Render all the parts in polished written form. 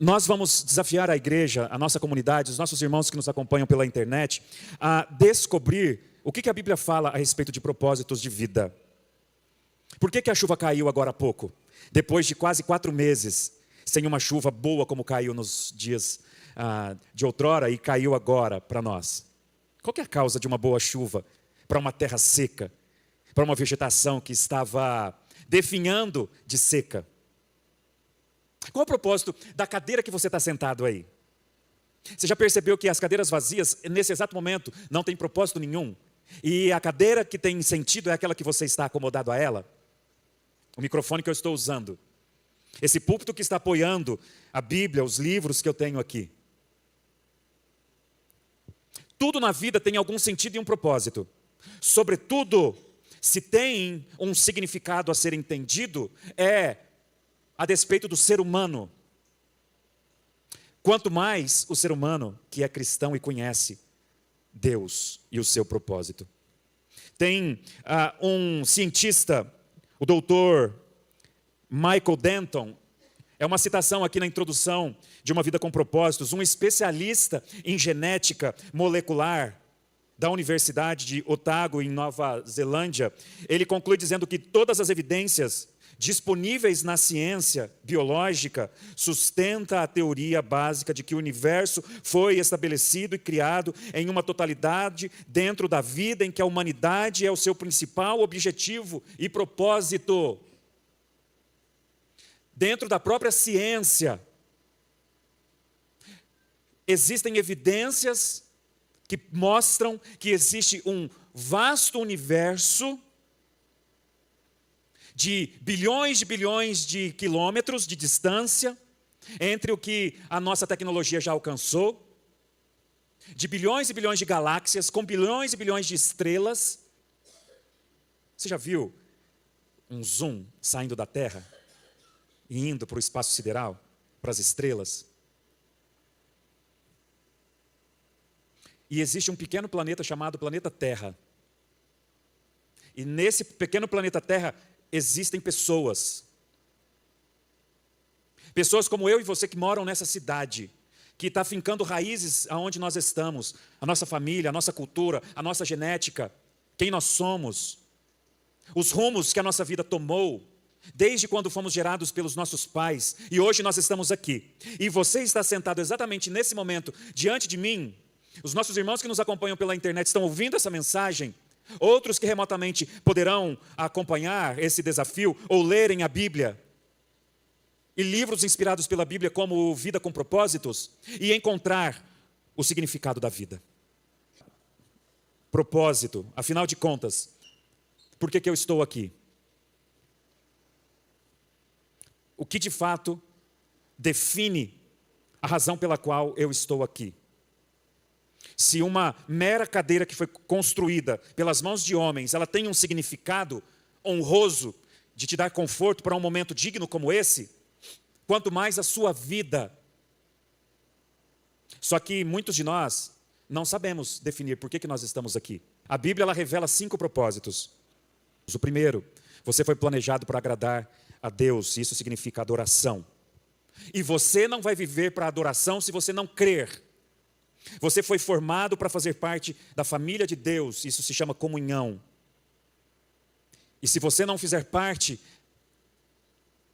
Nós vamos desafiar a igreja, a nossa comunidade, os nossos irmãos que nos acompanham pela internet, a descobrir o que a Bíblia fala a respeito de propósitos de vida. Por que a chuva caiu agora há pouco? Depois de quase 4 meses, sem uma chuva boa como caiu nos dias de outrora e caiu agora para nós. Qual que é a causa de uma boa chuva para uma terra seca, para uma vegetação que estava definhando de seca? Qual é o propósito da cadeira que você está sentado aí? Você já percebeu que as cadeiras vazias, nesse exato momento, não tem propósito nenhum? E a cadeira que tem sentido é aquela que você está acomodado a ela? O microfone que eu estou usando. Esse púlpito que está apoiando a Bíblia, os livros que eu tenho aqui. Tudo na vida tem algum sentido e um propósito. Sobretudo, se tem um significado a ser entendido, é a despeito do ser humano. Quanto mais o ser humano que é cristão e conhece Deus e o seu propósito. Tem um cientista, o doutor Michael Denton, é uma citação aqui na introdução de Uma Vida com Propósitos, um especialista em genética molecular da Universidade de Otago, em Nova Zelândia. Ele conclui dizendo que todas as evidências disponíveis na ciência biológica sustenta a teoria básica de que o universo foi estabelecido e criado em uma totalidade dentro da vida em que a humanidade é o seu principal objetivo e propósito. Dentro da própria ciência, existem evidências que mostram que existe um vasto universo de bilhões de quilômetros de distância entre o que a nossa tecnologia já alcançou, de bilhões e bilhões de galáxias, com bilhões e bilhões de estrelas. Você já viu um zoom saindo da Terra e indo para o espaço sideral, para as estrelas? E existe um pequeno planeta chamado planeta Terra. E nesse pequeno planeta Terra existem pessoas. Pessoas como eu e você que moram nessa cidade, que está fincando raízes aonde nós estamos, a nossa família, a nossa cultura, a nossa genética, quem nós somos, os rumos que a nossa vida tomou, desde quando fomos gerados pelos nossos pais, e hoje nós estamos aqui. E você está sentado exatamente nesse momento, diante de mim. Os nossos irmãos que nos acompanham pela internet estão ouvindo essa mensagem. Outros que remotamente poderão acompanhar esse desafio ou lerem a Bíblia. E livros inspirados pela Bíblia como Vida com Propósitos e encontrar o significado da vida. Propósito, afinal de contas, por que eu estou aqui? O que de fato define a razão pela qual eu estou aqui? Se uma mera cadeira que foi construída pelas mãos de homens, ela tem um significado honroso de te dar conforto para um momento digno como esse, quanto mais a sua vida. Só que muitos de nós não sabemos definir por que nós estamos aqui. A Bíblia ela revela 5 propósitos. O primeiro, você foi planejado para agradar a Deus, isso significa adoração. E você não vai viver para adoração se você não crer. Você foi formado para fazer parte da família de Deus, isso se chama comunhão. E se você não fizer parte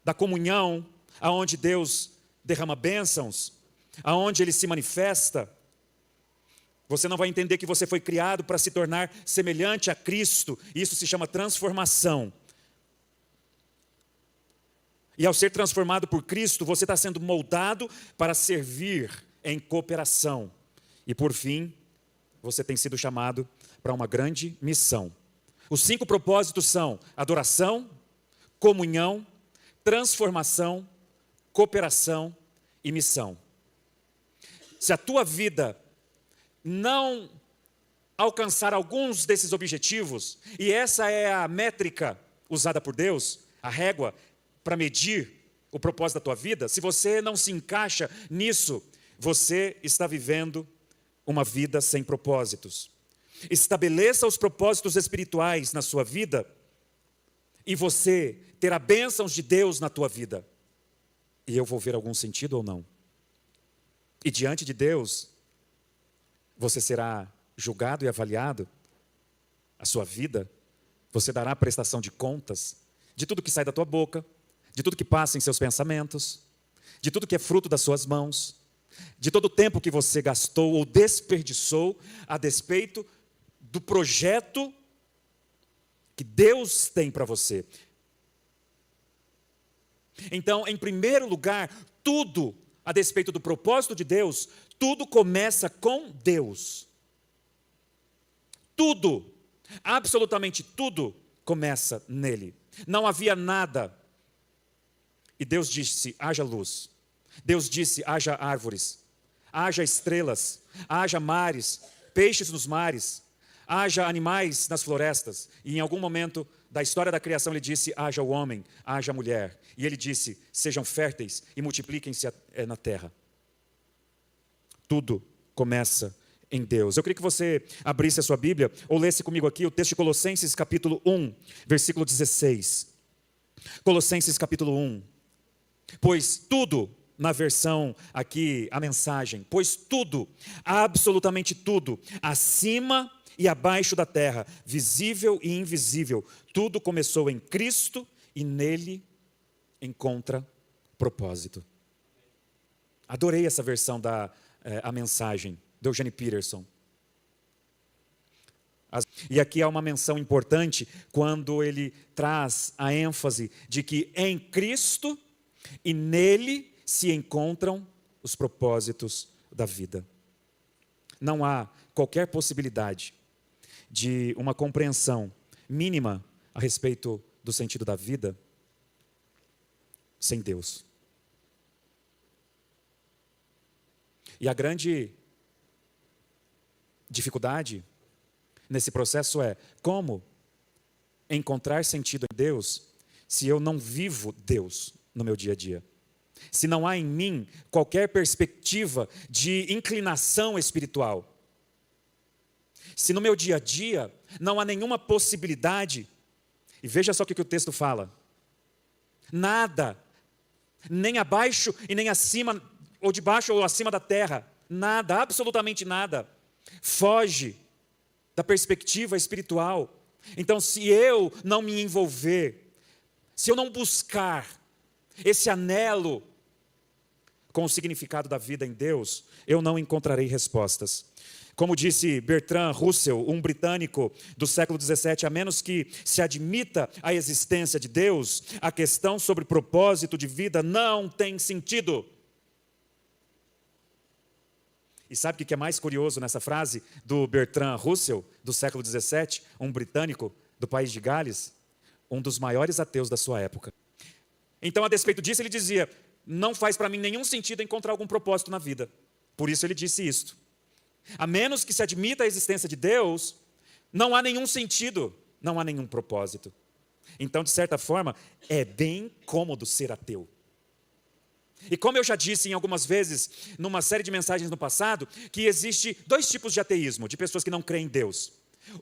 da comunhão, aonde Deus derrama bênçãos, aonde Ele se manifesta, você não vai entender que você foi criado para se tornar semelhante a Cristo, isso se chama transformação. E ao ser transformado por Cristo, você está sendo moldado para servir em cooperação. E por fim, você tem sido chamado para uma grande missão. Os 5 propósitos são adoração, comunhão, transformação, cooperação e missão. Se a tua vida não alcançar alguns desses objetivos, e essa é a métrica usada por Deus, a régua para medir o propósito da tua vida, se você não se encaixa nisso, você está vivendo uma vida sem propósitos. Estabeleça os propósitos espirituais na sua vida e você terá bênçãos de Deus na tua vida. E eu vou ver algum sentido ou não? E diante de Deus, você será julgado e avaliado, a sua vida, você dará prestação de contas de tudo que sai da tua boca, de tudo que passa em seus pensamentos, de tudo que é fruto das suas mãos, de todo o tempo que você gastou ou desperdiçou a despeito do projeto que Deus tem para você. Então, em primeiro lugar, tudo a despeito do propósito de Deus, tudo começa com Deus. Tudo, absolutamente tudo começa nele. Não havia nada. E Deus disse, haja luz. Deus disse, haja árvores, haja estrelas, haja mares, peixes nos mares, haja animais nas florestas. E em algum momento da história da criação ele disse, haja o homem, haja a mulher. E ele disse, sejam férteis e multipliquem-se na terra. Tudo começa em Deus. Eu queria que você abrisse a sua Bíblia ou lesse comigo aqui o texto de Colossenses capítulo 1, versículo 16. Colossenses capítulo 1. Pois tudo, na versão aqui, a mensagem, pois tudo, absolutamente tudo, acima e abaixo da terra, visível e invisível, tudo começou em Cristo e nele encontra propósito. Adorei essa versão a mensagem, de Eugene Peterson. E aqui há uma menção importante quando ele traz a ênfase de que em Cristo e nele se encontram os propósitos da vida. Não há qualquer possibilidade de uma compreensão mínima a respeito do sentido da vida sem Deus. E a grande dificuldade nesse processo é como encontrar sentido em Deus se eu não vivo Deus no meu dia a dia. Se não há em mim qualquer perspectiva de inclinação espiritual. Se no meu dia a dia não há nenhuma possibilidade, e veja só o que o texto fala. Nada, nem abaixo e nem acima, ou debaixo ou acima da terra, nada, absolutamente nada, foge da perspectiva espiritual. Então, se eu não me envolver, se eu não buscar esse anelo com o significado da vida em Deus, eu não encontrarei respostas. Como disse Bertrand Russell, um britânico do século XVII, a menos que se admita a existência de Deus, a questão sobre propósito de vida não tem sentido. E sabe o que é mais curioso nessa frase do Bertrand Russell, do século XVII, um britânico do país de Gales, um dos maiores ateus da sua época. Então, a despeito disso, ele dizia, não faz para mim nenhum sentido encontrar algum propósito na vida. Por isso ele disse isto. A menos que se admita a existência de Deus, não há nenhum sentido, não há nenhum propósito. Então, de certa forma, é bem cômodo ser ateu. E como eu já disse em algumas vezes, numa série de mensagens no passado, que existe dois tipos de ateísmo, de pessoas que não creem em Deus.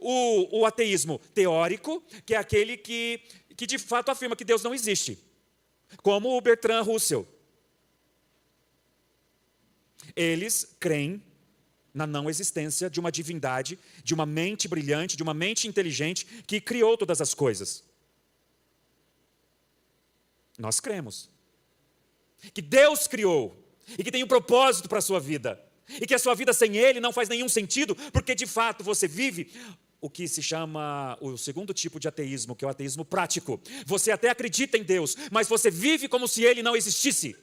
O ateísmo teórico, que é aquele que de fato afirma que Deus não existe. Como o Bertrand Russell. Eles creem na não existência de uma divindade, de uma mente brilhante, de uma mente inteligente que criou todas as coisas. Nós cremos que Deus criou e que tem um propósito para a sua vida e que a sua vida sem Ele não faz nenhum sentido, porque de fato você vive o que se chama o segundo tipo de ateísmo, que é o ateísmo prático. Você até acredita em Deus, mas você vive como se Ele não existisse.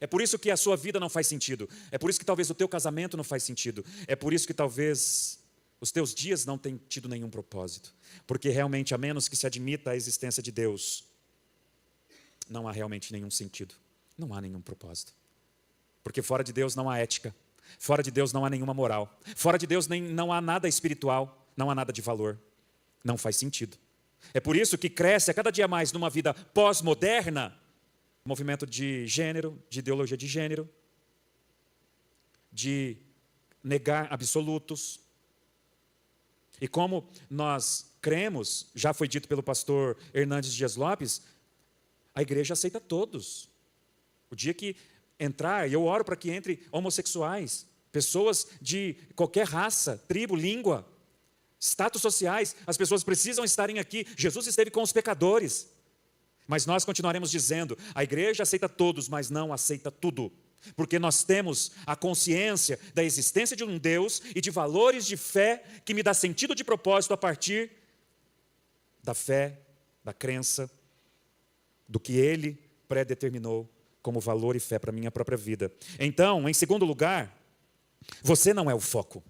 É por isso que a sua vida não faz sentido. É por isso que talvez o teu casamento não faz sentido. É por isso que talvez os teus dias não tenham tido nenhum propósito. Porque realmente, a menos que se admita a existência de Deus, não há realmente nenhum sentido. Não há nenhum propósito. Porque fora de Deus não há ética. Fora de Deus não há nenhuma moral. Fora de Deus não há nada espiritual. Não há nada de valor. Não faz sentido. É por isso que cresce a cada dia mais numa vida pós-moderna, movimento de gênero, de ideologia de gênero, de negar absolutos. E como nós cremos, já foi dito pelo pastor Hernandes Dias Lopes, a igreja aceita todos. O dia que entrar, e eu oro para que entre homossexuais, pessoas de qualquer raça, tribo, língua, status sociais, as pessoas precisam estarem aqui. Jesus esteve com os pecadores. Mas nós continuaremos dizendo, a igreja aceita todos, mas não aceita tudo. Porque nós temos a consciência da existência de um Deus e de valores de fé que me dá sentido de propósito a partir da fé, da crença, do que Ele predeterminou como valor e fé para a minha própria vida. Então, em segundo lugar, você não é o foco.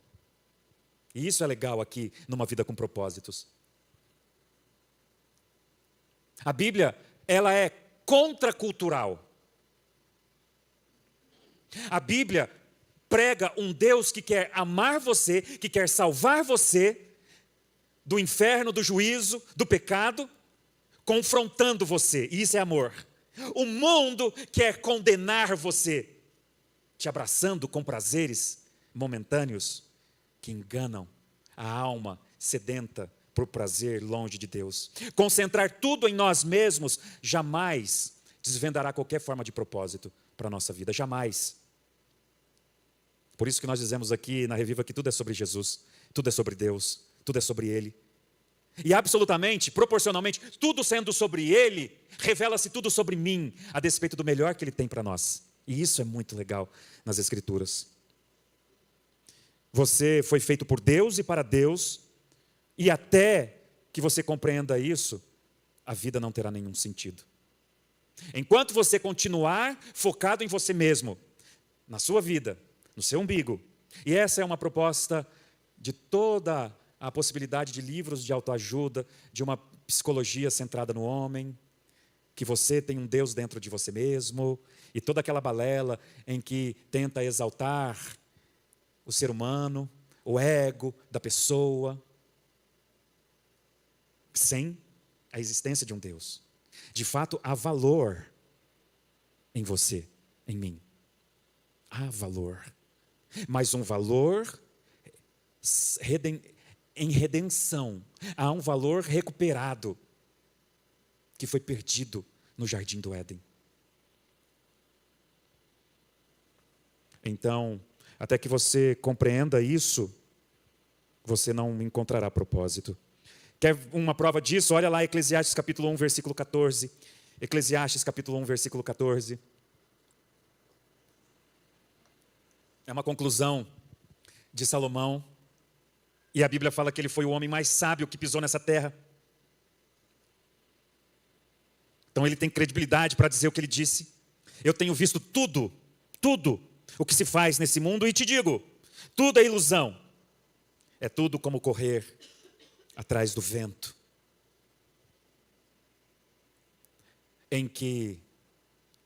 E isso é legal aqui numa vida com propósitos. A Bíblia, ela é contracultural. A Bíblia prega um Deus que quer amar você, que quer salvar você do inferno, do juízo, do pecado, confrontando você. E isso é amor. O mundo quer condenar você, te abraçando com prazeres momentâneos que enganam a alma sedenta por prazer longe de Deus. Concentrar tudo em nós mesmos jamais desvendará qualquer forma de propósito para a nossa vida, jamais. Por isso que nós dizemos aqui na Reviva que tudo é sobre Jesus, tudo é sobre Deus, tudo é sobre Ele. E absolutamente, proporcionalmente, tudo sendo sobre Ele, revela-se tudo sobre mim, a despeito do melhor que Ele tem para nós. E isso é muito legal nas Escrituras. Você foi feito por Deus e para Deus, e até que você compreenda isso, a vida não terá nenhum sentido. Enquanto você continuar focado em você mesmo, na sua vida, no seu umbigo, e essa é uma proposta de toda a possibilidade de livros de autoajuda, de uma psicologia centrada no homem, que você tem um Deus dentro de você mesmo, e toda aquela balela em que tenta exaltar o ser humano, o ego da pessoa, sem a existência de um Deus. De fato, há valor em você, em mim. Há valor. Mas um valor em redenção. Há um valor recuperado que foi perdido no jardim do Éden. Então, até que você compreenda isso, você não encontrará propósito. Quer uma prova disso? Olha lá Eclesiastes capítulo 1, versículo 14. Eclesiastes capítulo 1, versículo 14. É uma conclusão de Salomão. E a Bíblia fala que ele foi o homem mais sábio que pisou nessa terra. Então ele tem credibilidade para dizer o que ele disse. Eu tenho visto tudo o que se faz nesse mundo e te digo, tudo é ilusão. É tudo como correr atrás do vento. Em que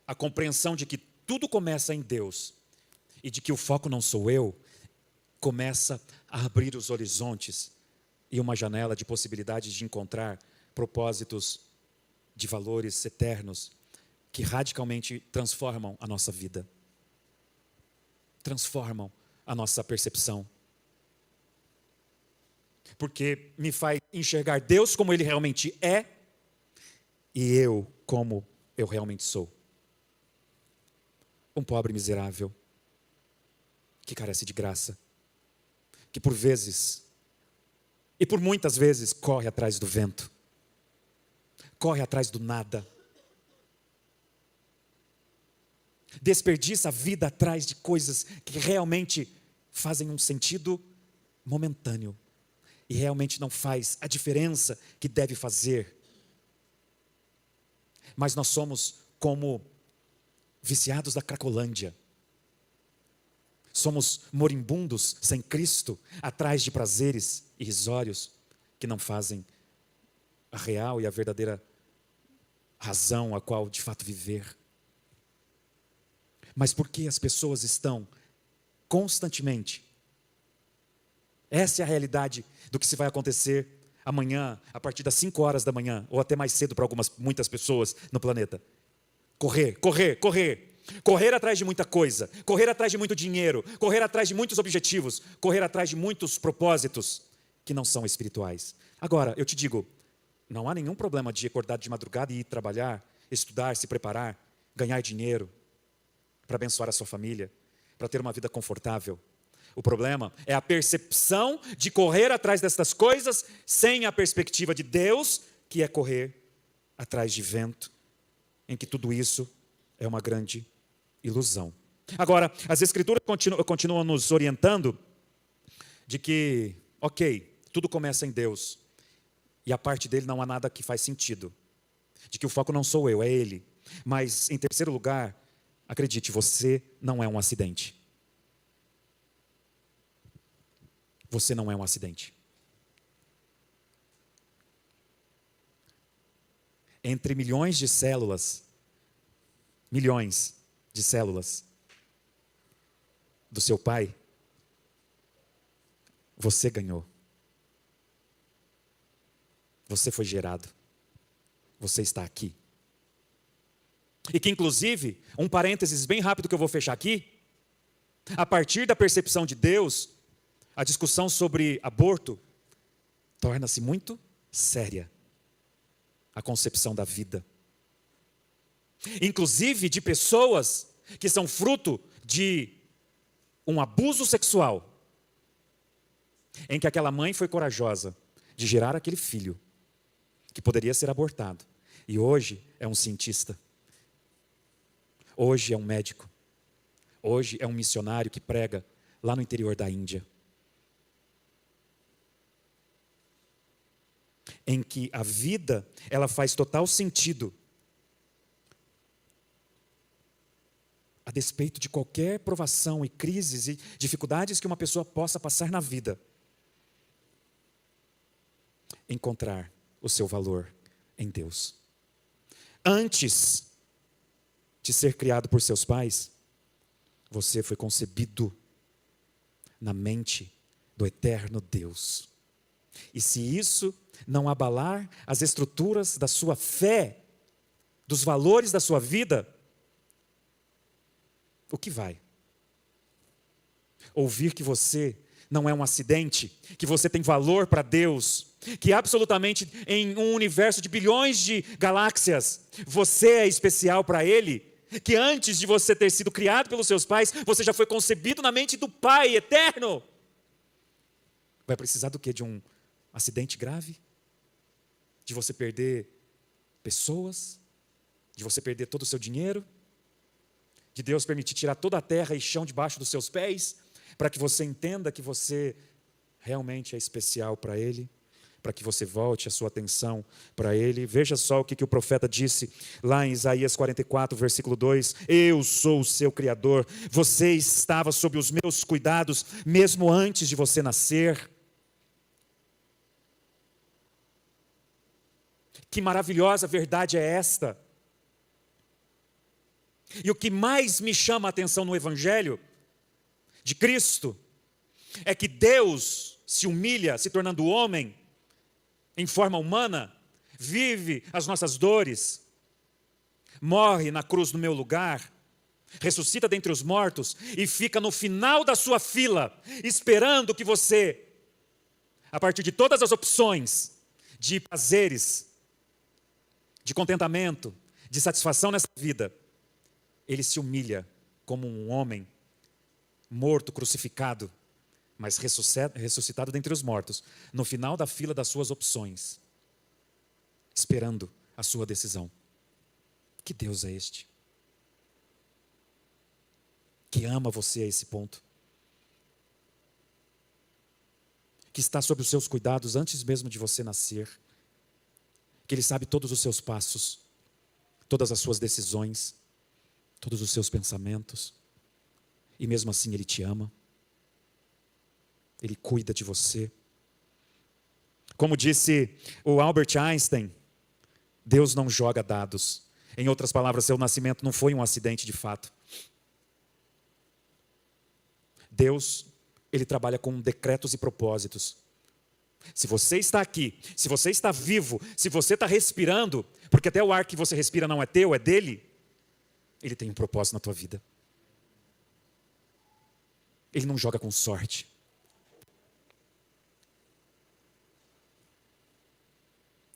a compreensão de que tudo começa em Deus e de que o foco não sou eu, começa a abrir os horizontes e uma janela de possibilidades de encontrar propósitos de valores eternos que radicalmente transformam a nossa vida, transformam a nossa percepção. Porque me faz enxergar Deus como Ele realmente é e eu como eu realmente sou. Um pobre miserável que carece de graça, que por vezes, e por muitas vezes, corre atrás do vento, corre atrás do nada, desperdiça a vida atrás de coisas que realmente fazem um sentido momentâneo e realmente não faz a diferença que deve fazer. Mas nós somos como viciados da Cracolândia. Somos moribundos sem Cristo, atrás de prazeres irrisórios que não fazem a real e a verdadeira razão a qual de fato viver. Mas por que as pessoas estão constantemente? Essa é a realidade do que se vai acontecer amanhã, a partir das 5 horas da manhã, ou até mais cedo para muitas pessoas no planeta. Correr, correr, correr. Correr atrás de muita coisa, correr atrás de muito dinheiro, correr atrás de muitos objetivos, correr atrás de muitos propósitos que não são espirituais. Agora, eu te digo, não há nenhum problema de acordar de madrugada e ir trabalhar, estudar, se preparar, ganhar dinheiro, para abençoar a sua família, para ter uma vida confortável. O problema é a percepção de correr atrás destas coisas sem a perspectiva de Deus, que é correr atrás de vento, em que tudo isso é uma grande ilusão. Agora, as Escrituras continuam nos orientando de que, ok, tudo começa em Deus, e a parte dele não há nada que faz sentido, de que o foco não sou eu, é Ele. Mas, em terceiro lugar, acredite, você não é um acidente. Você não é um acidente. Entre milhões de células do seu pai, você ganhou. Você foi gerado. Você está aqui. E que, inclusive, um parênteses bem rápido que eu vou fechar aqui, a partir da percepção de Deus, a discussão sobre aborto torna-se muito séria. A concepção da vida. Inclusive de pessoas que são fruto de um abuso sexual, em que aquela mãe foi corajosa de gerar aquele filho, que poderia ser abortado, e hoje é um cientista, hoje é um médico, hoje é um missionário que prega lá no interior da Índia. Em que a vida, ela faz total sentido, a despeito de qualquer provação e crises e dificuldades que uma pessoa possa passar na vida, encontrar o seu valor em Deus. Antes de ser criado por seus pais, você foi concebido na mente do eterno Deus. E se isso não abalar as estruturas da sua fé, dos valores da sua vida, o que vai? Ouvir que você não é um acidente, que você tem valor para Deus, que absolutamente em um universo de bilhões de galáxias, você é especial para Ele, que antes de você ter sido criado pelos seus pais, você já foi concebido na mente do Pai eterno. Vai precisar do quê? De um acidente grave? De você perder pessoas? De você perder todo o seu dinheiro? De Deus permitir tirar toda a terra e chão debaixo dos seus pés? Para que você entenda que você realmente é especial para Ele? Para que você volte a sua atenção para Ele? Veja só o que o profeta disse lá em Isaías 44, versículo 2. Eu sou o seu Criador, você estava sob os meus cuidados, mesmo antes de você nascer. Que maravilhosa verdade é esta! E o que mais me chama a atenção no Evangelho de Cristo é que Deus se humilha, se tornando homem, em forma humana, vive as nossas dores, morre na cruz no meu lugar, ressuscita dentre os mortos e fica no final da sua fila, esperando que você, a partir de todas as opções de prazeres, de contentamento, de satisfação nessa vida, Ele se humilha como um homem morto, crucificado, mas ressuscitado dentre os mortos, no final da fila das suas opções, esperando a sua decisão. Que Deus é este? Que ama você a esse ponto? Que está sob os seus cuidados antes mesmo de você nascer? Que Ele sabe todos os seus passos, todas as suas decisões, todos os seus pensamentos, e mesmo assim Ele te ama, Ele cuida de você. Como disse o Albert Einstein, Deus não joga dados. Em outras palavras, seu nascimento não foi um acidente de fato. Deus, Ele trabalha com decretos e propósitos. Se você está aqui, se você está vivo, se você está respirando, porque até o ar que você respira não é teu, é dele, Ele tem um propósito na tua vida. Ele não joga com sorte.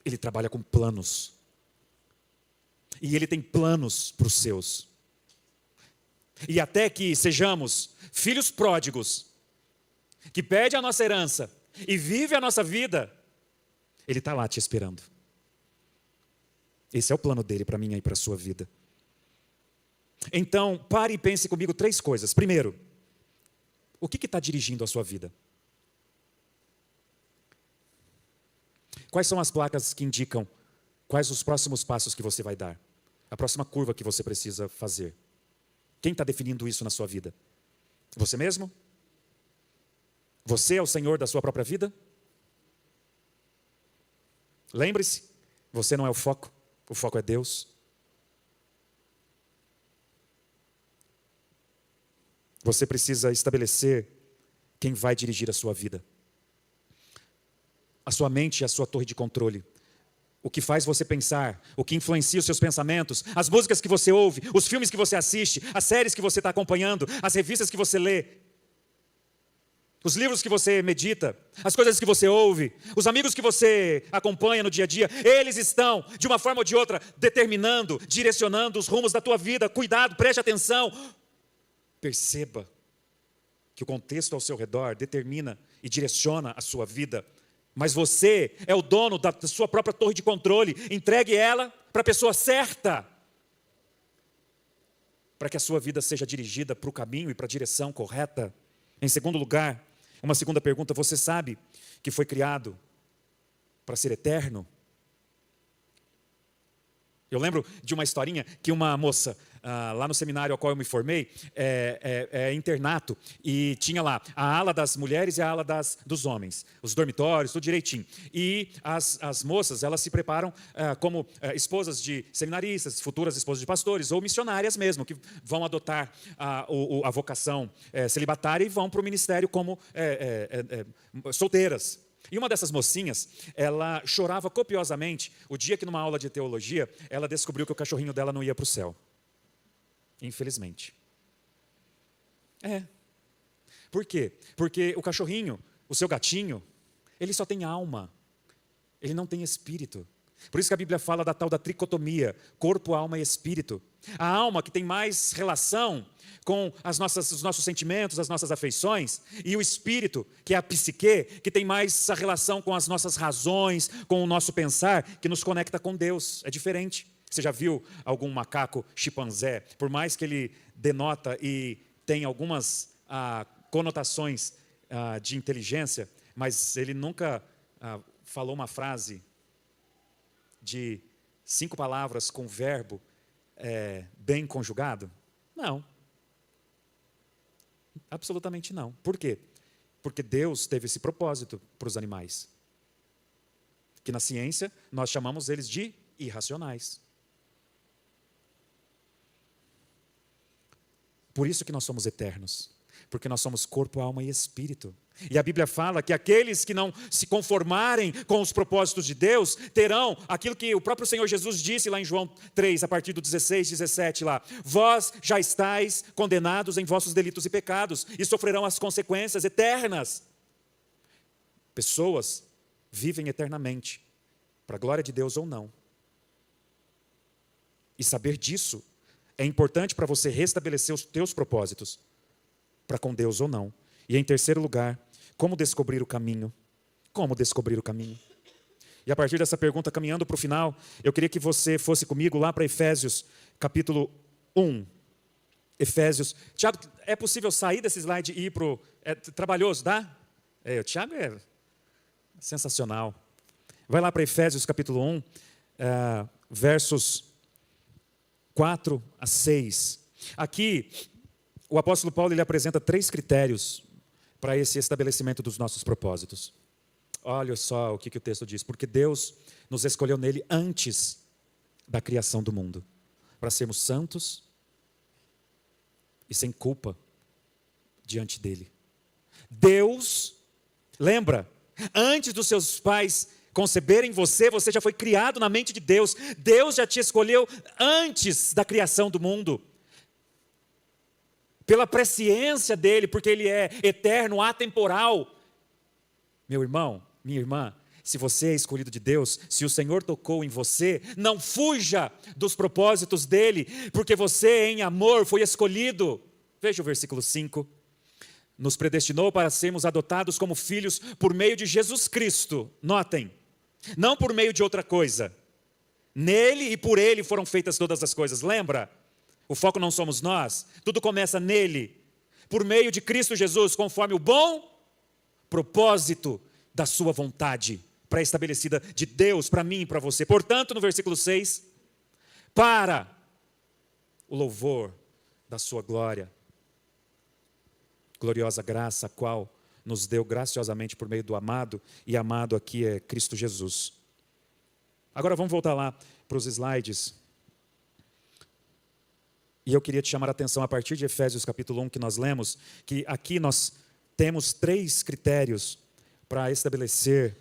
Ele trabalha com planos. E Ele tem planos para os seus. e até que sejamos filhos pródigos, que pede a nossa herança e vive a nossa vida, Ele está lá te esperando. Esse é o plano dele para mim e para a sua vida. Então, pare e pense comigo 3 coisas. Primeiro, o que está dirigindo a sua vida? Quais são as placas que indicam quais os próximos passos que você vai dar? A próxima curva que você precisa fazer? Quem está definindo isso na sua vida? Você mesmo? Você é o Senhor da sua própria vida? Lembre-se, você não é o foco é Deus. Você precisa estabelecer quem vai dirigir a sua vida. A sua mente é a sua torre de controle. O que faz você pensar, o que influencia os seus pensamentos, as músicas que você ouve, os filmes que você assiste, as séries que você está acompanhando, as revistas que você lê, os livros que você medita, as coisas que você ouve, os amigos que você acompanha no dia a dia, eles estão, de uma forma ou de outra, determinando, direcionando os rumos da tua vida. Cuidado, preste atenção. Perceba que o contexto ao seu redor determina e direciona a sua vida. Mas você é o dono da sua própria torre de controle. Entregue ela para a pessoa certa, para que a sua vida seja dirigida para o caminho e para a direção correta. Em segundo lugar, uma segunda pergunta: você sabe que foi criado para ser eterno? Eu lembro de uma historinha que uma moça, lá no seminário ao qual eu me formei, é internato, e tinha lá a ala das mulheres e a ala dos homens, os dormitórios, tudo direitinho. E as moças, elas se preparam como esposas de seminaristas, futuras esposas de pastores, ou missionárias mesmo, que vão adotar a vocação celibatária e vão para o ministério como solteiras. E uma dessas mocinhas, ela chorava copiosamente o dia que numa aula de teologia, ela descobriu que o cachorrinho dela não ia para o céu. Infelizmente. Por quê? Porque o cachorrinho, o seu gatinho, ele só tem alma. Ele não tem espírito. Por isso que a Bíblia fala da tal da tricotomia, corpo, alma e espírito. A alma que tem mais relação com os nossos sentimentos, as nossas afeições, e o espírito, que é a psique, que tem mais essa relação com as nossas razões, com o nosso pensar, que nos conecta com Deus. É diferente. Você já viu algum macaco chimpanzé? Por mais que ele denota e tem algumas conotações de inteligência, mas ele nunca falou uma frase de 5 palavras com verbo bem conjugado? Não. Absolutamente não. Por quê? Porque Deus teve esse propósito para os animais, que na ciência nós chamamos eles de irracionais. Por isso que nós somos eternos, porque nós somos corpo, alma e espírito. E a Bíblia fala que aqueles que não se conformarem com os propósitos de Deus, terão aquilo que o próprio Senhor Jesus disse lá em João 3, a partir do 16, 17 lá: vós já estáis condenados em vossos delitos e pecados, e sofrerão as consequências eternas. Pessoas vivem eternamente, para a glória de Deus ou não. E saber disso é importante para você restabelecer os teus propósitos, para com Deus ou não. E em terceiro lugar, como descobrir o caminho? Como descobrir o caminho? E a partir dessa pergunta, caminhando para o final, eu queria que você fosse comigo lá para Efésios, capítulo 1. Efésios. Tiago, é possível sair desse slide e ir para o... É trabalhoso, dá? O Tiago é sensacional. Vai lá para Efésios, capítulo 1, versos 4 a 6. Aqui, o apóstolo Paulo ele apresenta 3 critérios para esse estabelecimento dos nossos propósitos. Olha só o que o texto diz: porque Deus nos escolheu nele antes da criação do mundo, para sermos santos e sem culpa diante dele. Deus, lembra, antes dos seus pais conceberem você, você já foi criado na mente de Deus. Deus já te escolheu antes da criação do mundo. Pela presciência dele, porque ele é eterno, atemporal. Meu irmão, minha irmã, Se você é escolhido de Deus, se o Senhor tocou em você, não fuja dos propósitos dele, porque você em amor foi escolhido. Veja o versículo 5. Nos predestinou para sermos adotados como filhos por meio de Jesus Cristo. Notem, não por meio de outra coisa. Nele e por ele foram feitas todas as coisas. Lembra? O foco não somos nós. Tudo começa nele. Por meio de Cristo Jesus, conforme o bom propósito da sua vontade pré-estabelecida de Deus para mim e para você. Portanto, no versículo 6, para o louvor da sua glória, gloriosa graça, a qual nos deu graciosamente por meio do amado, e amado aqui é Cristo Jesus. Agora vamos voltar lá para os slides. E eu queria te chamar a atenção a partir de Efésios capítulo 1 que nós lemos, que aqui nós temos 3 critérios para estabelecer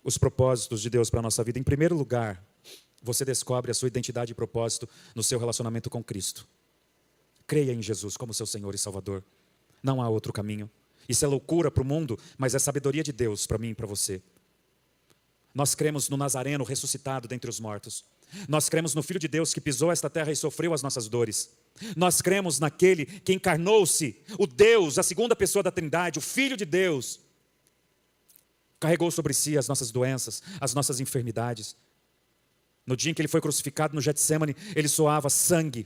os propósitos de Deus para a nossa vida. Em primeiro lugar, você descobre a sua identidade e propósito no seu relacionamento com Cristo. Creia em Jesus como seu Senhor e Salvador. Não há outro caminho. Isso é loucura para o mundo, mas é sabedoria de Deus para mim e para você. Nós cremos no Nazareno ressuscitado dentre os mortos. Nós cremos no Filho de Deus que pisou esta terra e sofreu as nossas dores. Nós cremos naquele que encarnou-se, o Deus, a segunda pessoa da Trindade, o Filho de Deus. Carregou sobre si as nossas doenças, as nossas enfermidades. No dia em que ele foi crucificado no Getsemane, ele suava sangue,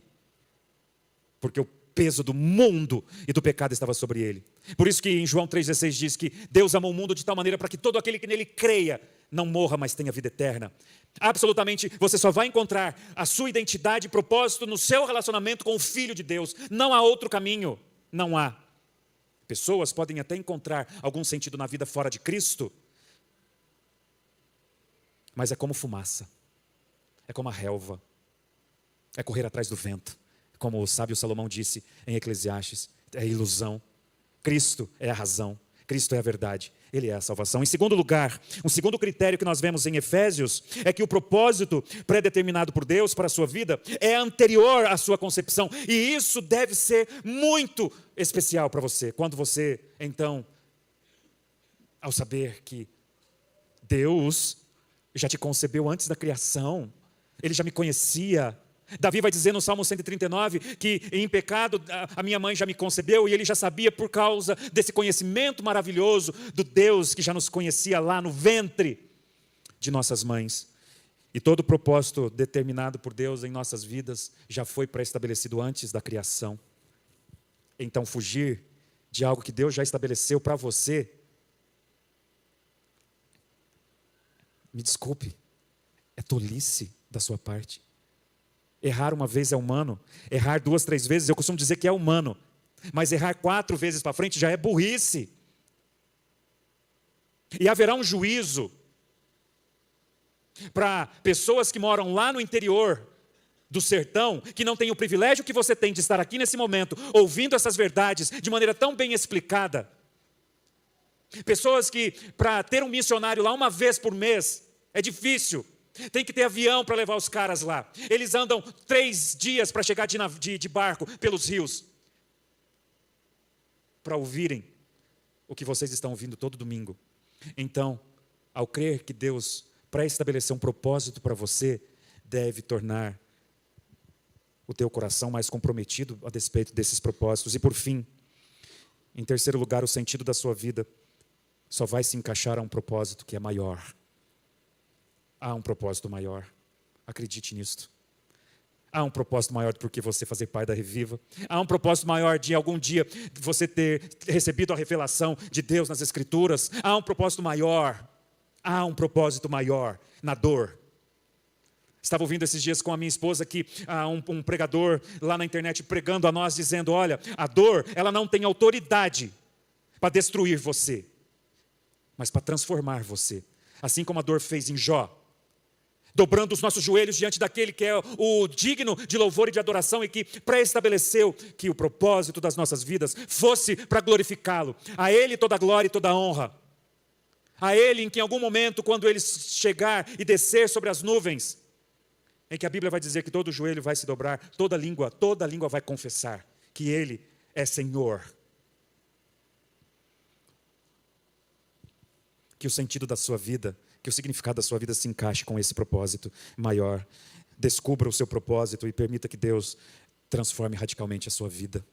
porque o peso do mundo e do pecado estava sobre ele. Por isso que em João 3,16 diz que Deus amou o mundo de tal maneira para que todo aquele que nele creia não morra, mas tenha vida eterna. Absolutamente, você só vai encontrar a sua identidade e propósito no seu relacionamento com o Filho de Deus. Não há outro caminho, não há. Pessoas podem até encontrar algum sentido na vida fora de Cristo, mas é como fumaça, é como a relva, é correr atrás do vento. Como o sábio Salomão disse em Eclesiastes, é ilusão. Cristo é a razão, Cristo é a verdade, Ele é a salvação. Em segundo lugar, um segundo critério que nós vemos em Efésios é que o propósito pré-determinado por Deus para a sua vida é anterior à sua concepção. E isso deve ser muito especial para você. Quando você, então, ao saber que Deus já te concebeu antes da criação, Ele já me conhecia. Davi vai dizer no Salmo 139 que em pecado a minha mãe já me concebeu, e ele já sabia por causa desse conhecimento maravilhoso do Deus que já nos conhecia lá no ventre de nossas mães. E todo o propósito determinado por Deus em nossas vidas já foi pré-estabelecido antes da criação. Então fugir de algo que Deus já estabeleceu para você, me desculpe, é tolice da sua parte. Errar uma vez é humano, errar 2, 3 vezes, eu costumo dizer que é humano, mas errar 4 vezes para frente já é burrice. E haverá um juízo para pessoas que moram lá no interior do sertão, que não têm o privilégio que você tem de estar aqui nesse momento, ouvindo essas verdades de maneira tão bem explicada. Pessoas que, para ter um missionário lá uma vez por mês, é difícil. Tem que ter avião para levar os caras lá. Eles andam 3 dias para chegar de barco pelos rios, para ouvirem o que vocês estão ouvindo todo domingo. Então, ao crer que Deus pré-estabeleceu um propósito para você, deve tornar o teu coração mais comprometido a despeito desses propósitos. E por fim, em terceiro lugar, o sentido da sua vida só vai se encaixar a um propósito que é maior. Há um propósito maior, acredite nisto. Há um propósito maior do que você fazer parte da Reviva. Há um propósito maior de algum dia você ter recebido a revelação de Deus nas Escrituras. Há um propósito maior. Há um propósito maior na dor. Estava ouvindo esses dias com a minha esposa que um pregador lá na internet pregando a nós, dizendo, olha, a dor, ela não tem autoridade para destruir você, mas para transformar você. Assim como a dor fez em Jó, dobrando os nossos joelhos diante daquele que é o digno de louvor e de adoração e que pré-estabeleceu que o propósito das nossas vidas fosse para glorificá-lo. A Ele toda a glória e toda a honra. A Ele em que em algum momento, quando Ele chegar e descer sobre as nuvens, em que a Bíblia vai dizer que todo joelho vai se dobrar, toda língua vai confessar que Ele é Senhor. Que o sentido da sua vida que o significado da sua vida se encaixe com esse propósito maior. Descubra o seu propósito e permita que Deus transforme radicalmente a sua vida.